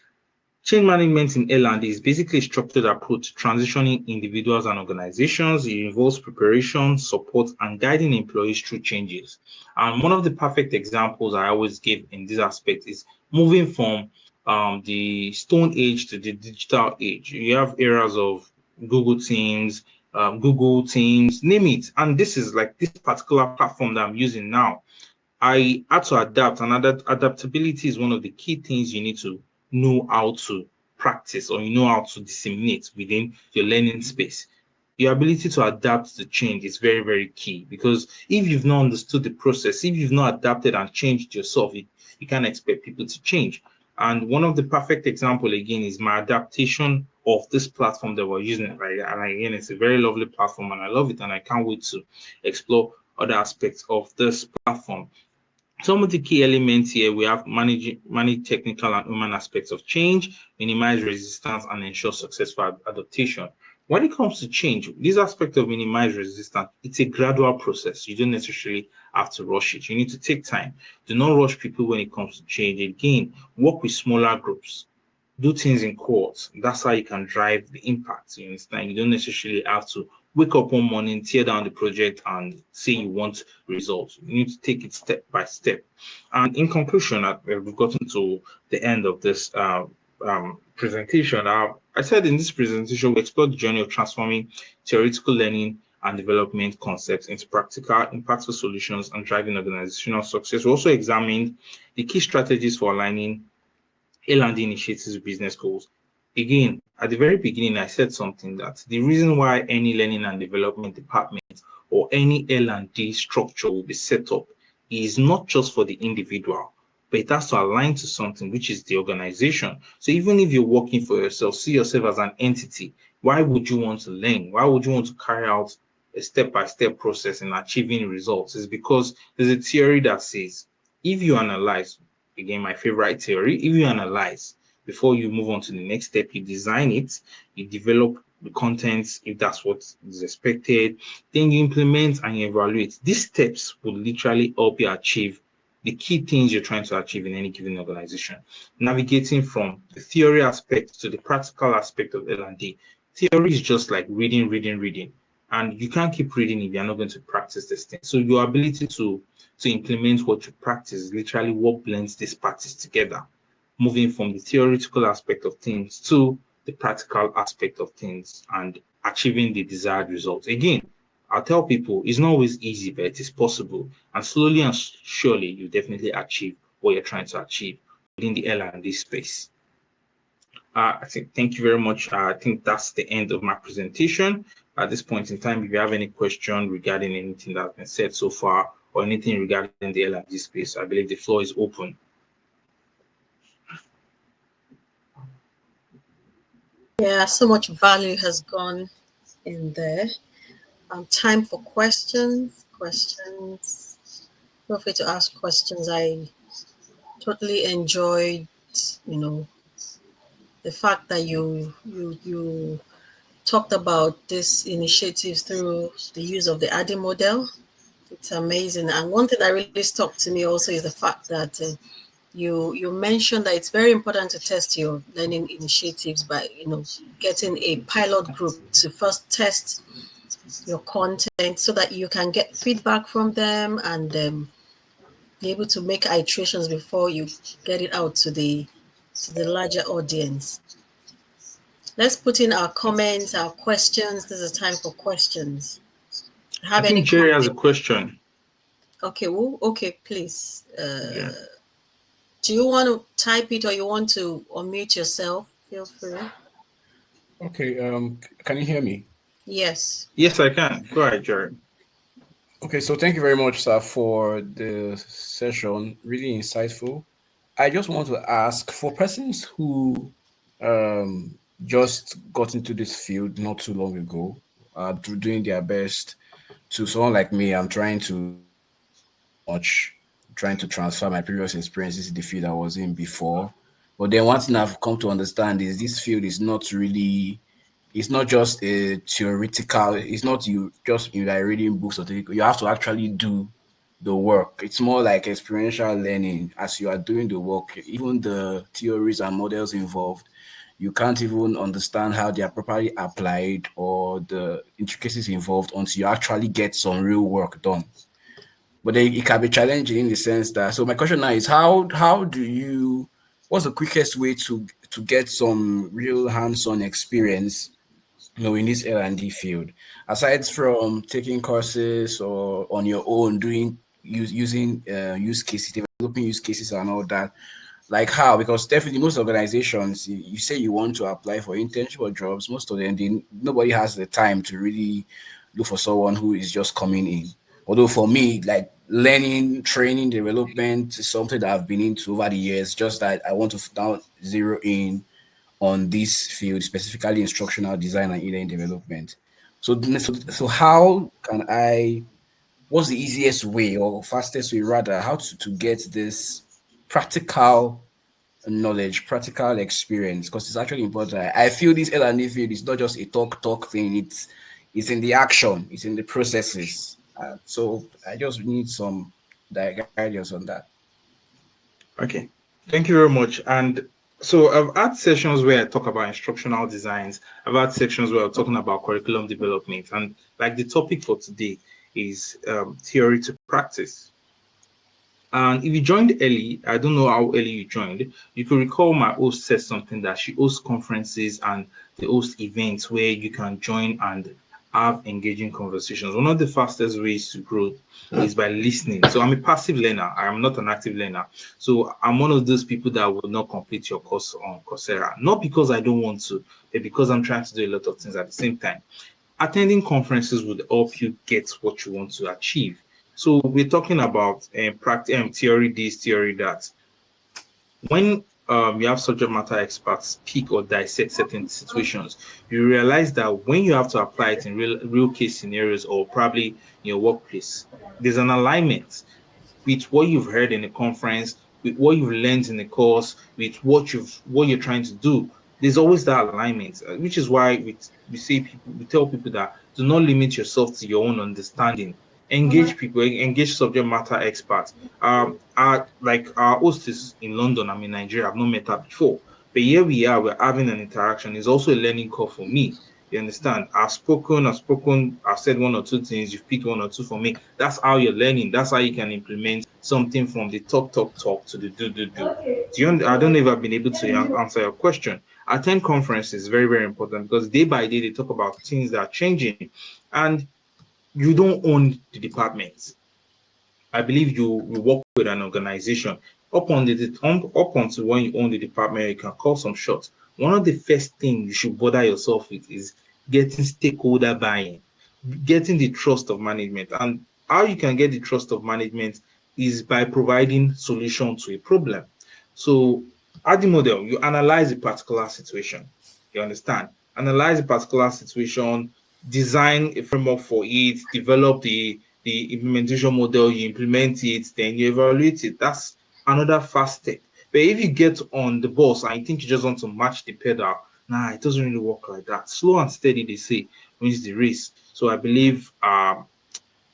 Change management in L&D is basically a structured approach to transitioning individuals and organizations. It involves preparation, support, and guiding employees through changes. And one of the perfect examples I always give in this aspect is moving from the Stone Age to the digital age. You have eras of Google Teams, name it. And this is like this particular platform that I'm using now. I had to adapt, and adaptability is one of the key things you need to know how to practice, or you know how to disseminate within your learning space. Your ability to adapt to change is very, very key, because if you've not understood the process, if you've not adapted and changed yourself, you can't expect people to change. And one of the perfect example again is my adaptation of this platform that we're using. Right? And again, it's a very lovely platform, and I love it, and I can't wait to explore other aspects of this platform. Some of the key elements here, we have manage technical and human aspects of change, minimize resistance, and ensure successful adaptation. When it comes to change, this aspect of minimize resistance, it's a gradual process. You don't necessarily have to rush it. You need to take time. Do not rush people when it comes to change. Again, work with smaller groups. Do things in cohorts. That's how you can drive the impact. You understand? You don't necessarily have to wake up one morning, tear down the project, and say you want results. You need to take it step by step. And in conclusion, we've gotten to the end of this presentation. I said in this presentation, we explored the journey of transforming theoretical learning and development concepts into practical, impactful solutions and driving organizational success. We also examined the key strategies for aligning L&D initiatives business goals. Again, at the very beginning, I said something that the reason why any learning and development department or any L&D structure will be set up is not just for the individual, but it has to align to something, which is the organization. So even if you're working for yourself, see yourself as an entity. Why would you want to learn? Why would you want to carry out a step-by-step process in achieving results is because there's a theory that says if you analyze, again, my favorite theory, if you analyze before you move on to the next step, you design it, you develop the contents if that's what is expected, then you implement and you evaluate. These steps will literally help you achieve the key things you're trying to achieve in any given organization. Navigating from the theory aspect to the practical aspect of L&D. Theory is just like reading, and you can't keep reading if you're not going to practice this thing. So your ability to implement what you practice is literally what blends these parties together, moving from the theoretical aspect of things to the practical aspect of things and achieving the desired results. Again, I'll tell people it's not always easy, but it is possible. And slowly and surely, you definitely achieve what you're trying to achieve within the L&D space. I think, thank you very much. I think that's the end of my presentation. At this point in time, if you have any question regarding anything that's been said so far or anything regarding the L&D space, I believe the floor is open. Yeah, so much value has gone in there. Time for questions. Feel free to ask questions. I totally enjoyed, the fact that you talked about this initiative through the use of the ADDIE model. It's amazing. And one thing that really stuck to me also is the fact that you mentioned that it's very important to test your learning initiatives by getting a pilot group to first test your content so that you can get feedback from them and be able to make iterations before you get it out to the larger audience. Let's put in our comments, our questions. This is time for questions. I think Jerry has a question. Okay, okay, please. Yeah. Do you want to type it or you want to unmute yourself? Feel free. Okay, can you hear me? Yes. Yes, I can. Go ahead, Jerry. Okay, so thank you very much, sir, for the session. Really insightful. I just want to ask, for persons who just got into this field not too long ago, doing their best, to someone like me, I'm trying to transfer my previous experiences in the field I was in before. But then one thing I've come to understand is this field is not really, it's not just a theoretical, it's not you just like reading books or things. You have to actually do the work. It's more like experiential learning. As you are doing the work, even the theories and models involved, you can't even understand how they are properly applied or the intricacies involved until you actually get some real work done. But it can be challenging in the sense that, so my question now is how do you, what's the quickest way to get some real hands-on experience in this L&D field, aside from taking courses or on your own doing using use cases, developing use cases and all that? Like how? Because definitely most organizations, you say you want to apply for internship or jobs, most of them, nobody has the time to really look for someone who is just coming in. Although for me, like learning, training, development is something that I've been into over the years, just that I want to now zero in on this field, specifically instructional design and e-learning development. So how can I, what's the easiest way or fastest way rather, how to get this practical knowledge, practical experience? Because it's actually important. I feel this L&D field is not just a talk thing. It's in the action. It's in the processes. So I just need some guidance on that. Okay, thank you very much. And so I've had sessions where I talk about instructional designs. I've had sections where I'm talking about curriculum development. And like the topic for today is theory to practice. And if you joined early, I don't know how early you joined, you could recall my host said something that she hosts conferences and they host events where you can join and have engaging conversations. One of the fastest ways to grow is by listening. So I'm a passive learner. I am not an active learner. So I'm one of those people that will not complete your course on Coursera, not because I don't want to, but because I'm trying to do a lot of things at the same time. Attending conferences would help you get what you want to achieve. So we're talking about theory this, theory that. When you have subject matter experts pick or dissect certain situations, you realize that when you have to apply it in real case scenarios or probably in your workplace, there's an alignment with what you've heard in the conference, with what you've learned in the course, with what you're trying to do. There's always that alignment, which is why we tell people that do not limit yourself to your own understanding. Engage people, engage subject matter experts. Our hostess in London, I'm in Nigeria, I've not met her before. But here we are, we're having an interaction. It's also a learning curve for me. You understand? I've said one or two things, you've picked one or two for me. That's how you're learning. That's how you can implement something from the talk to the do. I don't know if I've been able to answer your question. Attend conferences is very, very important because day by day they talk about things that are changing and you don't own the department. I believe you work with an organization. Up until when you own the department, you can call some shots. One of the first things you should bother yourself with is getting stakeholder buy-in, getting the trust of management. And how you can get the trust of management is by providing solution to a problem. So at the model, you analyze a particular situation. You understand? Analyze a particular situation, design a framework for it, develop the implementation model, you implement it, then you evaluate it. That's another fast step. But if you get on the bus and you think you just want to match the pedal, nah, it doesn't really work like that. Slow and steady, they say, wins the race. So I believe if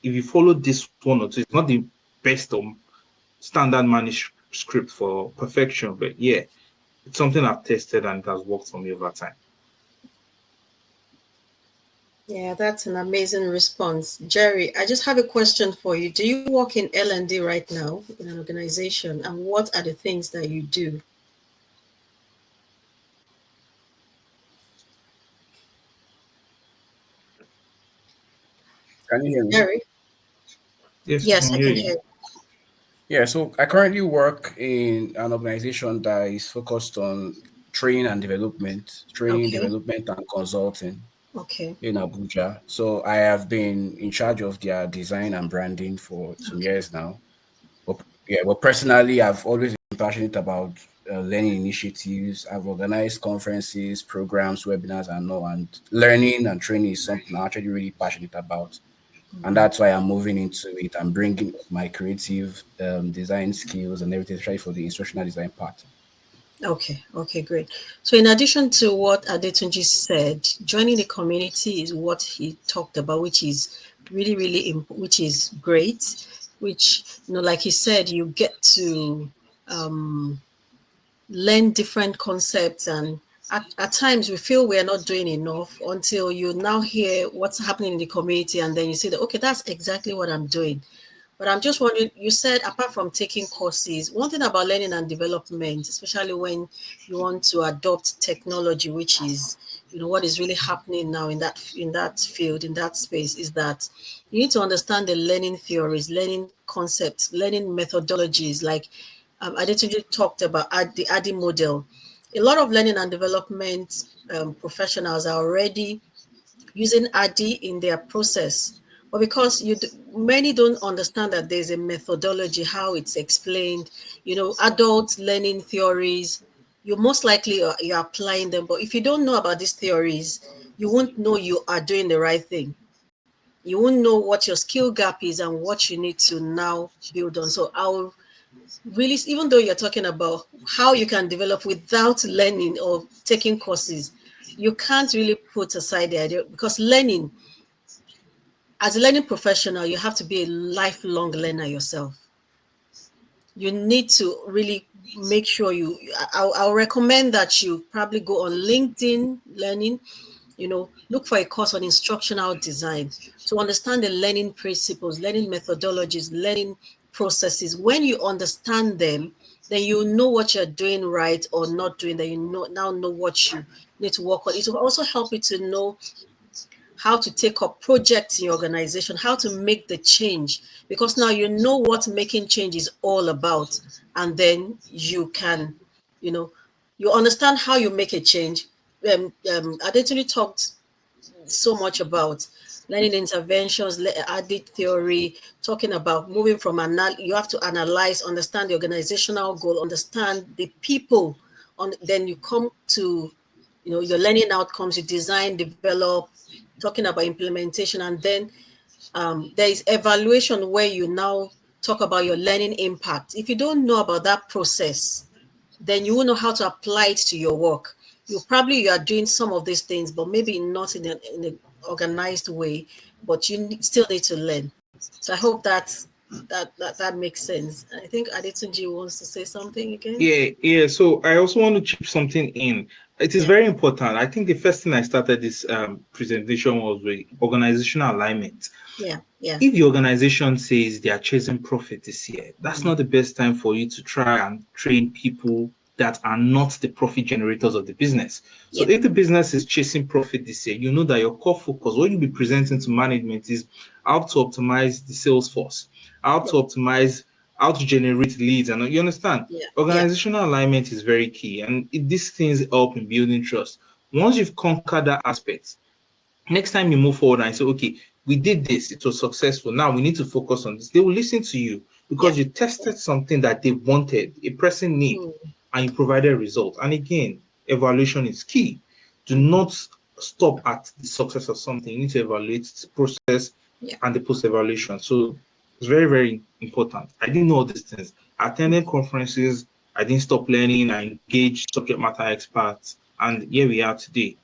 you follow this one or two, it's not the best or standard manuscript for perfection, but yeah, it's something I've tested and it has worked for me over time. Yeah, that's an amazing response. Jerry, I just have a question for you. Do you work in LnD right now in an organization? And what are the things that you do? Can you hear me? Jerry? Yes, I Yes, can I hear can you. hear you. Yeah, so I currently work in an organization that is focused on training, Okay, development, and consulting okay. in Abuja. So I have been in charge of their design and branding for some years now. But yeah, but personally, I've always been passionate about learning initiatives. I've organized conferences, programs, webinars, and all. And learning and training is something I'm actually really passionate about, and that's why I'm moving into it. I'm bringing my creative design skills and everything, especially for the instructional design part. Okay, okay, great. So in addition to what Adetunji said, joining the community is what he talked about, which is really, really, which is great, which, like he said, you get to learn different concepts, and at times we feel we're not doing enough until you now hear what's happening in the community, and then you say that, okay, that's exactly what I'm doing. But I'm just wondering, you said apart from taking courses, one thing about learning and development, especially when you want to adopt technology, which is, what is really happening now in that field, in that space, is that you need to understand the learning theories, learning concepts, learning methodologies. Like Adetunji talked about the ADDIE model. A lot of learning and development professionals are already using ADDIE in their process. But because many don't understand that there's a methodology, how it's explained, adult learning theories, you most likely you're applying them. But if you don't know about these theories, you won't know you are doing the right thing. You won't know what your skill gap is and what you need to now build on. So I'll really, even though you're talking about how you can develop without learning or taking courses, you can't really put aside the idea, because learning, as a learning professional, you have to be a lifelong learner yourself. You need to really make sure I'll recommend that you probably go on LinkedIn Learning, look for a course on instructional design to understand the learning principles, learning methodologies, learning processes. When you understand them, then you know what you're doing right or not doing, that now know what you need to work on. It will also help you to know how to take up projects in your organization, how to make the change, because now you know what making change is all about. And then you can, you understand how you make a change. Adetunji talked so much about learning interventions, added theory, talking about moving from you have to analyze, understand the organizational goal, understand the people then you come to, your learning outcomes, you design, develop, talking about implementation, and then there is evaluation where you now talk about your learning impact. If you don't know about that process, then you will know how to apply it to your work. You are doing some of these things, but maybe not in an organized way, but you still need to learn. So I hope that makes sense. I think Adetunji wants to say something again. Yeah. So I also want to chip something in. It is very important. I think the first thing I started this presentation was with organizational alignment. Yeah. If the organization says they are chasing profit this year, that's not the best time for you to try and train people that are not the profit generators of the business. So if the business is chasing profit this year, you know that your core focus, what you'll be presenting to management, is how to optimize the sales force, how to optimize, how to generate leads. And you understand, organizational alignment is very key. And these things help in building trust. Once you've conquered that aspect, next time you move forward and say, okay, we did this, it was successful, now we need to focus on this, they will listen to you because you tested something that they wanted, a pressing need, and you provided results. And again, evaluation is key. Do not stop at the success of something. You need to evaluate the process and the post-evaluation. So it's very, very important. I didn't know all these things. I attended conferences, I didn't stop learning, I engaged subject matter experts, and here we are today.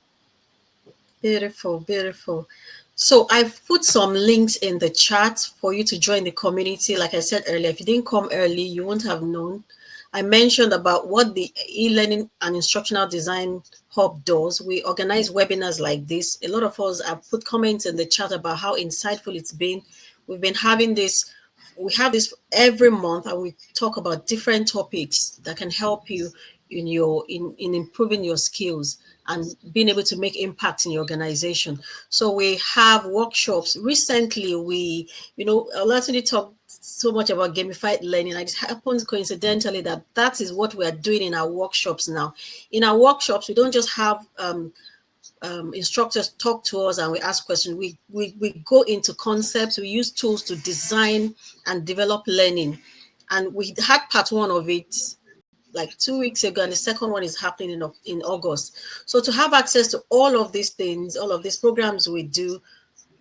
Beautiful. So I've put some links in the chat for you to join the community. Like I said earlier, if you didn't come early, you won't have known. I mentioned about what the e-learning and instructional design hub does. We organize webinars like this. A lot of us have put comments in the chat about how insightful it's been. We've been having this. We have this every month, and we talk about different topics that can help you in improving your skills and being able to make impact in your organization. So we have workshops. Recently, we, Olatuni talked so much about gamified learning. And it happens coincidentally that is what we are doing in our workshops now. In our workshops, we don't just have instructors talk to us and we ask questions. We go into concepts. We use tools to design and develop learning. And we had part one of it like 2 weeks ago, and the second one is happening in August. So to have access to all of these things, all of these programs we do,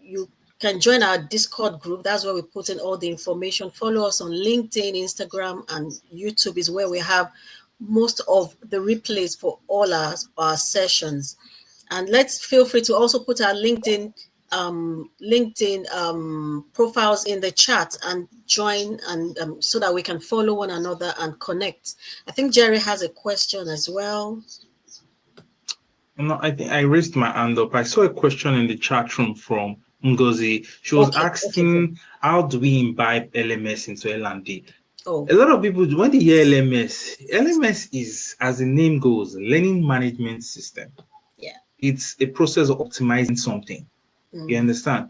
you can join our Discord group. That's where we put in all the information. Follow us on LinkedIn, Instagram, and YouTube is where we have most of the replays for all our sessions. And let's feel free to also put our LinkedIn profiles in the chat and join, and so that we can follow one another and connect. I think Jerry has a question as well. No, I think I raised my hand up. I saw a question in the chat room from Ngozi. She was asking, how do we imbibe LMS into LnD? A lot of people, when they hear LMS is, as the name goes, learning management system. It's a process of optimizing something. You understand?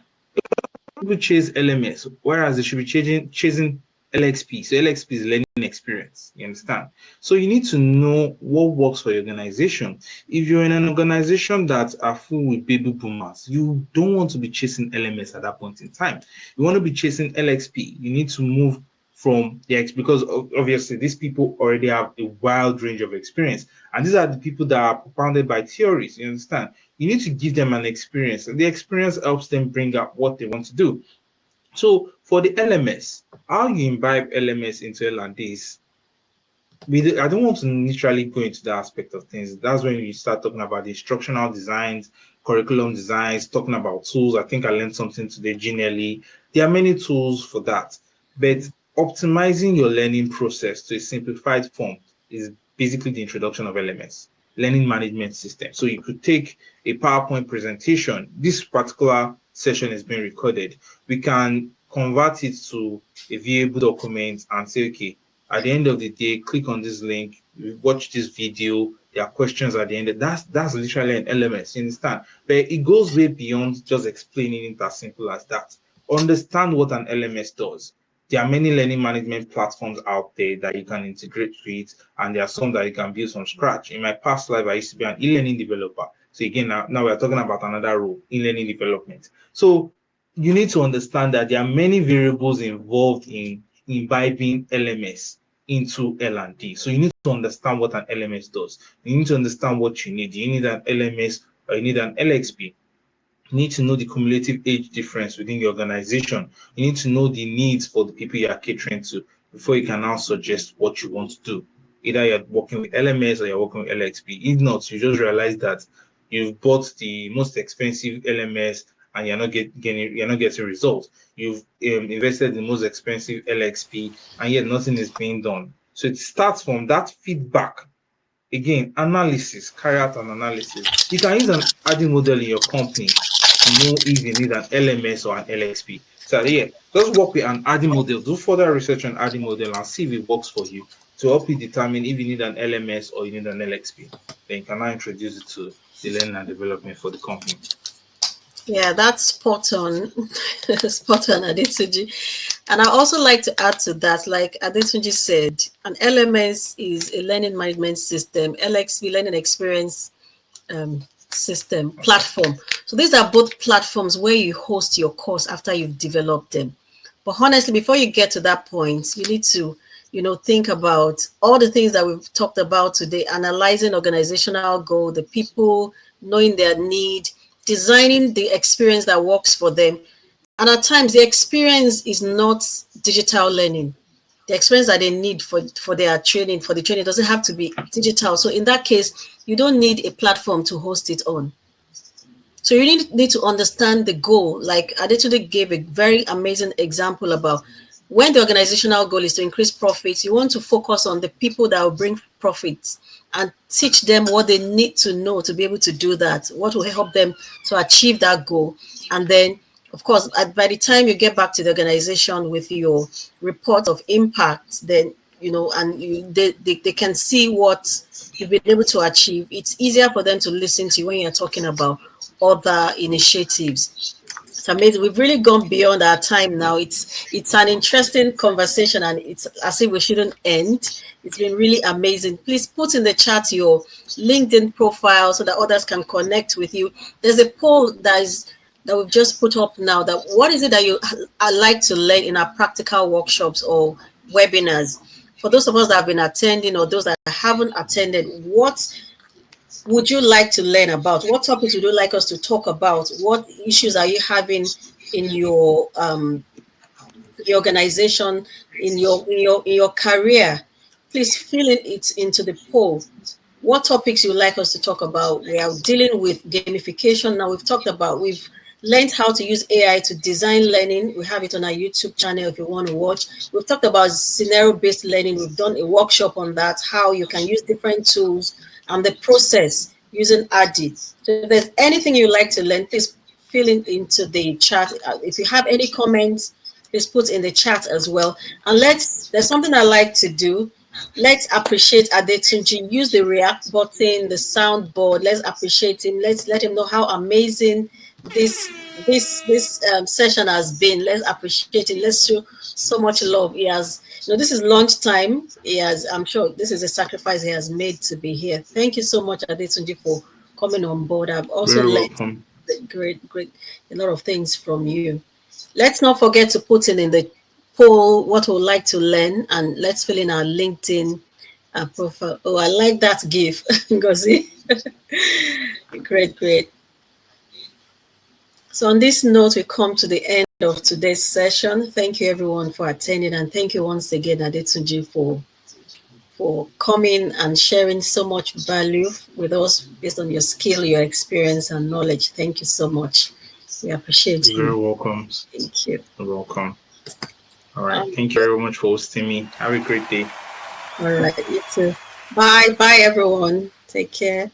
People chase LMS, whereas they should be chasing LXP. So LXP is learning experience. You understand? So you need to know what works for your organization. If you're in an organization that are full with baby boomers, you don't want to be chasing LMS at that point in time. You want to be chasing LXP. You need to move from the because obviously these people already have a wide range of experience, and these are the people that are propounded by theories. You understand? You need to give them an experience, and the experience helps them bring up what they want to do. So for the LMS, how you imbibe LMS into LnD is, I don't want to literally go into the aspect of things. That's when you start talking about the instructional designs, curriculum designs, talking about tools. I think I learned something today, Genially. There are many tools for that, but optimizing your learning process to a simplified form is basically the introduction of LMS, learning management system. So you could take a PowerPoint presentation. This particular session is being recorded. We can convert it to a viewable document and say, okay, at the end of the day, click on this link, watch this video, there are questions at the end. That's literally an LMS, you understand? But it goes way beyond just explaining it as simple as that. Understand what an LMS does. There are many learning management platforms out there that you can integrate with, and there are some that you can build from scratch. In my past life, I used to be an e-learning developer. So again, now we're talking about another role, e-learning development. So you need to understand that there are many variables involved in imbibing LMS into L&D. So you need to understand what an LMS does. You need to understand what you need. You need an LMS or you need an LXP. You need to know the cumulative age difference within the organization. You need to know the needs for the people you are catering to before you can now suggest what you want to do. Either you're working with LMS or you're working with LXP. If not, you just realize that you've bought the most expensive LMS and you're not getting results. You've invested in the most expensive LXP and yet nothing is being done. So it starts from that feedback. Again, analysis, carry out an analysis. You can use an ADDIE model in your company to know if you need an LMS or an LXP. So yeah, just work with an ADDIE model, do further research on ADDIE model and see if it works for you to help you determine if you need an LMS or you need an LXP. Then you can now introduce it to the learning and development for the company. Yeah, that's spot on. Spot on, Adetunji. And I also like to add to that, like Adetunji said, an LMS is a learning management system, LXP, learning experience system, platform. So these are both platforms where you host your course after you've developed them. But honestly, before you get to that point, you need to, think about all the things that we've talked about today, analyzing organizational goal, the people, knowing their need, designing the experience that works for them. And at times, the experience is not digital learning. The experience that they need for their training, for the training, doesn't have to be digital. So in that case, you don't need a platform to host it on. So you need to understand the goal. Like Adetunji gave a very amazing example about when the organizational goal is to increase profits, you want to focus on the people that will bring profits and teach them what they need to know to be able to do that, what will help them to achieve that goal. And then, of course, by the time you get back to the organization with your report of impact, then, they can see what you've been able to achieve. It's easier for them to listen to you when you're talking about other initiatives. It's amazing. We've really gone beyond our time now. It's an interesting conversation and it's as if we shouldn't end. It's been really amazing. Please put in the chat your LinkedIn profile so that others can connect with you. There's a poll that we've just put up now, that what is it that you like to learn in our practical workshops or webinars? For those of us that have been attending or those that haven't attended, what would you like to learn about? What topics would you like us to talk about? What issues are you having in your organization, in your career? Please fill it into the poll. What topics you like us to talk about? We are dealing with gamification now. We've learned how to use AI to design learning. We have it on our YouTube channel if you want to watch. We've talked about scenario-based learning. We've done a workshop on that, how you can use different tools and the process using ADDIE. So if there's anything you'd like to learn, please fill it into the chat. If you have any comments, please put in the chat as well. And there's something I like to do. Let's appreciate Adetunji. Use the react button, the soundboard. Let's appreciate him. Let's let him know how amazing this session has been. Let's appreciate it. Let's show so much love. He has, this is lunchtime. I'm sure this is a sacrifice he has made to be here. Thank you so much, Adetunji, for coming on board. I've also learned great, a lot of things from you. Let's not forget to put in the poll what we'd like to learn, and let's fill in our LinkedIn profile. Oh, I like that GIF, Ngozi. Great. So on this note, we come to the end of today's session. Thank you everyone for attending, and thank you once again, Adetunji, for coming and sharing so much value with us based on your skill, your experience, and knowledge. Thank you so much. We appreciate you. You're very welcome. Thank you. You're welcome. All right. Thank you very much for hosting me. Have a great day. All right. You too. Bye, everyone. Take care.